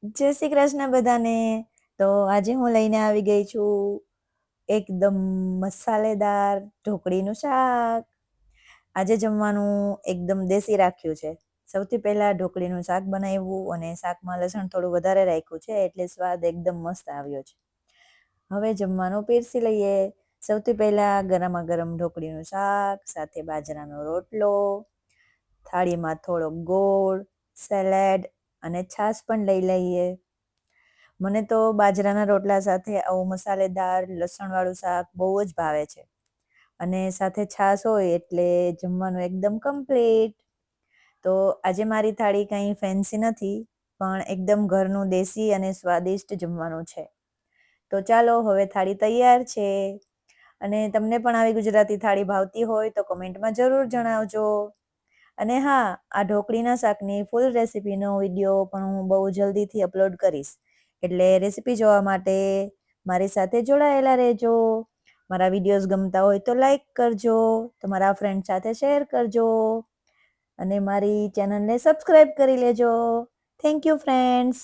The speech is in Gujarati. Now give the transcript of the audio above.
જય શ્રી કૃષ્ણ બધાને. તો આજે હું લઈને આવી ગઈ છું એકદમ મસાલેદાર ઢોકળીનું શાક. આજે જમવાનું એકદમ દેશી રાખ્યું છે. સૌથી પહેલા ઢોકળીનું શાક બનાવ્યું અને શાકમાં લસણ થોડું વધારે રાખ્યું છે એટલે સ્વાદ એકદમ મસ્ત આવ્યો છે. હવે જમવાનું પીરસી લઈએ. સૌથી પહેલા ગરમા ગરમ ઢોકળીનું શાક સાથે બાજરાનો રોટલો, થાળીમાં થોડો ગોળ, સેલેડ અને છાશ પણ લઈ લઈએ. મને તો બાજરાના રોટલા સાથે આવું મસાલેદાર લસણવાળું શાક બહુ જ ભાવે છે. અને સાથે છાશ હોય એટલે જમવાનું એકદમ કમ્પ્લીટ. તો આજે મારી થાળી કંઈ ફેન્સી નથી, પણ એકદમ ઘરનું દેશી અને સ્વાદિષ્ટ જમવાનું છે. તો ચાલો હવે થાળી તૈયાર છે. અને તમને પણ આવી ગુજરાતી થાળી ભાવતી હોય તો કમેન્ટમાં જરૂર જણાવજો. અને હા, આ ઢોકળીના શાકની ફૂલ રેસીપીનો વિડીયો પણ હું બહુ જલ્દીથી અપલોડ કરીશ. એટલે રેસીપી જોવા માટે મારી સાથે જોડાયેલા રહેજો. મારા વિડીયોઝ ગમતા હોય તો લાઈક કરજો, તમારા ફ્રેન્ડ સાથે શેર કરજો અને મારી ચેનલને સબસ્ક્રાઈબ કરી લેજો. Thank you friends.